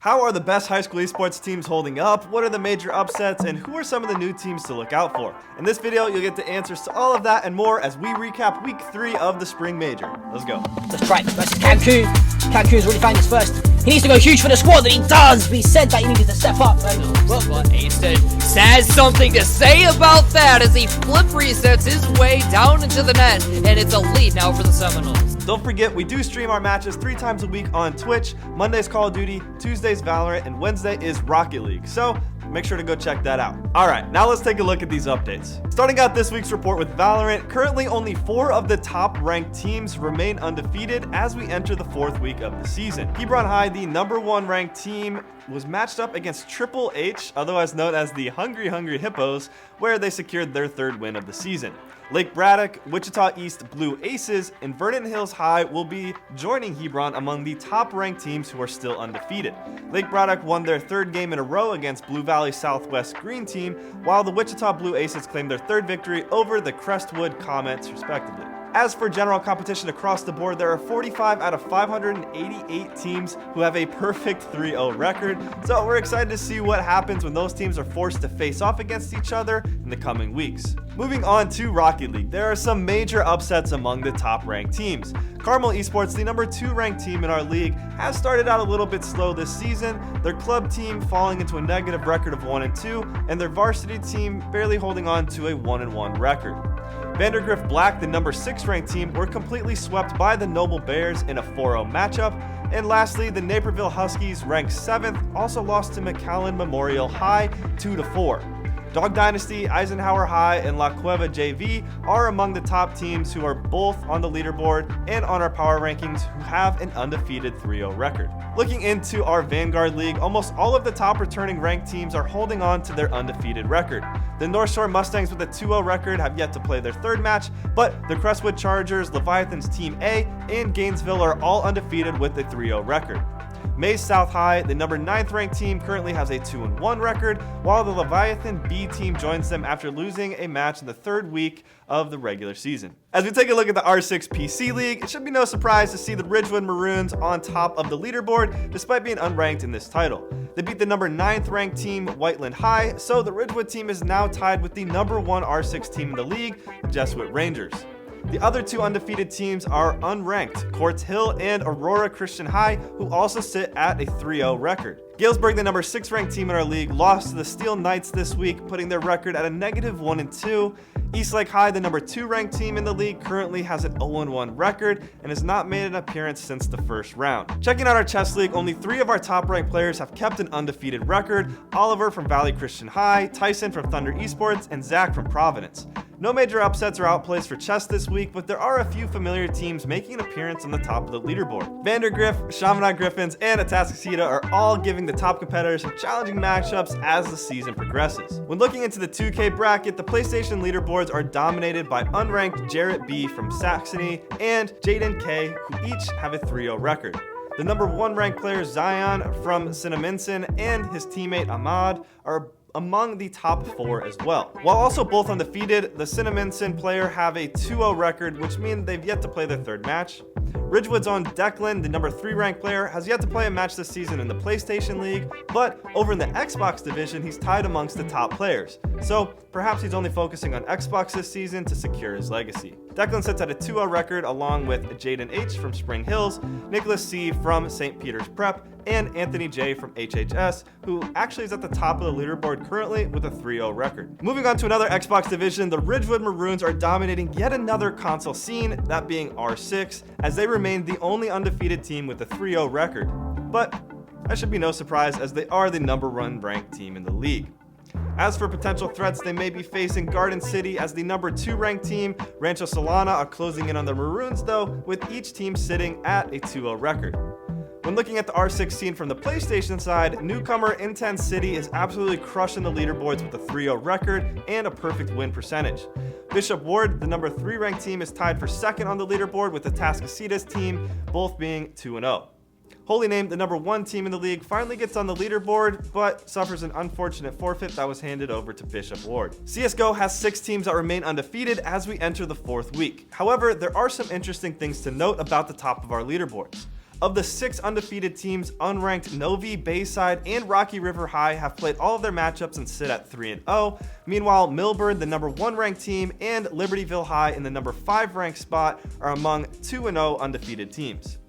How are the best high school esports teams holding up? What are the major upsets? And who are some of the new teams to look out for? In this video, you'll get the answers to all of that and more as we recap week 3 of the Spring Major. Let's go. Let's try it versus Cancun. Cancun's really found his first. He needs to go huge for the squad, and he does. We said that he needed to step up. But Easton has something to say about that as he flip resets his way down into the net, and it's a lead now for the Seminoles. Don't forget, we do stream our matches 3 times a week on Twitch. Monday's Call of Duty, Tuesday's Valorant, and Wednesday is Rocket League. So make sure to go check that out. All right, now let's take a look at these updates. Starting out this week's report with Valorant, currently only 4 of the top ranked teams remain undefeated as we enter the 4th week of the season. Hebron High, the #1 ranked team, was matched up against Triple H, otherwise known as the Hungry Hippos, where they secured their 3rd win of the season. Lake Braddock, Wichita East Blue Aces, and Vernon Hills High will be joining Hebron among the top-ranked teams who are still undefeated. Lake Braddock won their 3rd game in a row against Blue Valley Southwest Green Team, while the Wichita Blue Aces claimed their 3rd victory over the Crestwood Comets, respectively. As for general competition across the board, there are 45 out of 588 teams who have a perfect 3-0 record, so we're excited to see what happens when those teams are forced to face off against each other in the coming weeks. Moving on to Rocket League, there are some major upsets among the top-ranked teams. Carmel Esports, the #2 ranked team in our league, has started out a little bit slow this season, their club team falling into a negative record of 1-2, and their varsity team barely holding on to a 1-1 record. Vandergrift Black, the #6 ranked team, were completely swept by the Noble Bears in a 4-0 matchup. And lastly, the Naperville Huskies, ranked 7th, also lost to McAllen Memorial High 2-4. Dog Dynasty, Eisenhower High, and La Cueva JV are among the top teams who are both on the leaderboard and on our power rankings who have an undefeated 3-0 record. Looking into our Vanguard League, almost all of the top returning ranked teams are holding on to their undefeated record. The North Shore Mustangs with a 2-0 record have yet to play their 3rd match, but the Crestwood Chargers, Leviathans Team A, and Gainesville are all undefeated with a 3-0 record. Mays South High, the #9th ranked team, currently has a 2-1 record, while the Leviathan B team joins them after losing a match in the 3rd week of the regular season. As we take a look at the R6 PC League, it should be no surprise to see the Ridgewood Maroons on top of the leaderboard despite being unranked in this title. They beat the #9th ranked team, Whiteland High, so the Ridgewood team is now tied with the #1 R6 team in the league, the Jesuit Rangers. The other 2 undefeated teams are unranked, Quartz Hill and Aurora Christian High, who also sit at a 3-0 record. Galesburg, the #6 ranked team in our league, lost to the Steel Knights this week, putting their record at a -1-2. Eastlake High, the #2 ranked team in the league, currently has an 0-1 record and has not made an appearance since the 1st round. Checking out our chess league, only 3 of our top ranked players have kept an undefeated record: Oliver from Valley Christian High, Tyson from Thunder Esports, and Zach from Providence. No major upsets or outplays for chess this week, but there are a few familiar teams making an appearance on the top of the leaderboard. Vandergrift, Chaminade Griffins, and Atascocita are all giving the top competitors some challenging matchups as the season progresses. When looking into the 2K bracket, the PlayStation leaderboards are dominated by unranked Jarrett B from Saxony and Jaden K, who each have a 3-0 record. The #1 ranked player Zion from Cinnaminson and his teammate Ahmad are among the top 4 as well. While also both undefeated, the Cinnaminson player have a 2-0 record, which means they've yet to play their 3rd match. Ridgewood's own Declan, the #3 ranked player, has yet to play a match this season in the PlayStation League, but over in the Xbox division, he's tied amongst the top players. So perhaps he's only focusing on Xbox this season to secure his legacy. Declan sits at a 2-0 record along with Jaden H from Spring Hills, Nicholas C from St. Peter's Prep, and Anthony J from HHS, who actually is at the top of the leaderboard currently with a 3-0 record. Moving on to another Xbox division, the Ridgewood Maroons are dominating yet another console scene, that being R6, as they remain the only undefeated team with a 3-0 record. But that should be no surprise, as they are the #1 ranked team in the league. As for potential threats, they may be facing Garden City as the #2 ranked team. Rancho Solana are closing in on the Maroons though, with each team sitting at a 2-0 record. When looking at the R6 scene from the PlayStation side, newcomer Intense City is absolutely crushing the leaderboards with a 3-0 record and a perfect win percentage. Bishop Ward, the #3 ranked team, is tied for 2nd on the leaderboard with the Atascocita's team, both being 2-0. Holy Name, the #1 team in the league, finally gets on the leaderboard, but suffers an unfortunate forfeit that was handed over to Bishop Ward. CSGO has 6 teams that remain undefeated as we enter the 4th week. However, there are some interesting things to note about the top of our leaderboard. Of the 6 undefeated teams, unranked Novi, Bayside, and Rocky River High have played all of their matchups and sit at 3-0. Meanwhile, Millburn, the number 1 ranked team, and Libertyville High in the number 5 ranked spot are among 2-0 undefeated teams.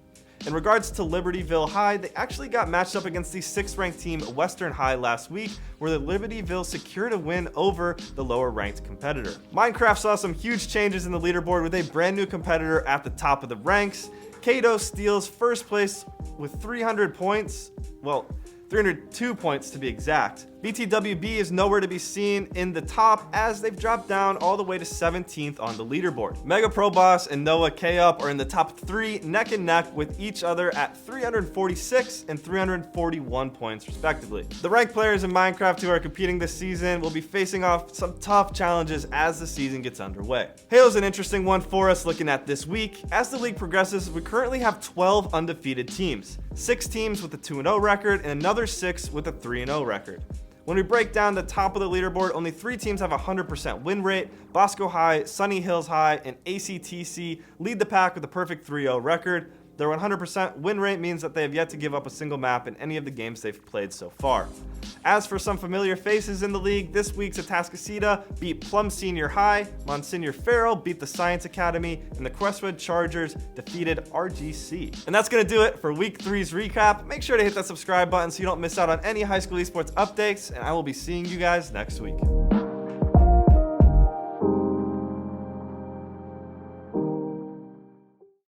In regards to Libertyville High, they actually got matched up against the 6th ranked team Western High last week, where the Libertyville secured a win over the lower ranked competitor. Minecraft saw some huge changes in the leaderboard with a brand new competitor at the top of the ranks. Kato steals first place with 300 points, well, 302 points to be exact. BTWB is nowhere to be seen in the top as they've dropped down all the way to 17th on the leaderboard. Mega Pro Boss and Noah K-Up are in the top 3 neck and neck with each other at 346 and 341 points respectively. The ranked players in Minecraft who are competing this season will be facing off some tough challenges as the season gets underway. Halo's an interesting one for us looking at this week. As the league progresses, we currently have 12 undefeated teams, 6 teams with a 2-0 record and another 6 with a 3-0 record. When we break down the top of the leaderboard, only 3 teams have a 100% win rate. Bosco High, Sunny Hills High, and ACTC lead the pack with a perfect 3-0 record. Their 100% win rate means that they have yet to give up a single map in any of the games they've played so far. As for some familiar faces in the league, this week's Atascocita beat Plum Senior High, Monsignor Farrell beat the Science Academy, and the Crestwood Chargers defeated RGC. And that's going to do it for Week 3's recap. Make sure to hit that subscribe button so you don't miss out on any high school esports updates, and I will be seeing you guys next week.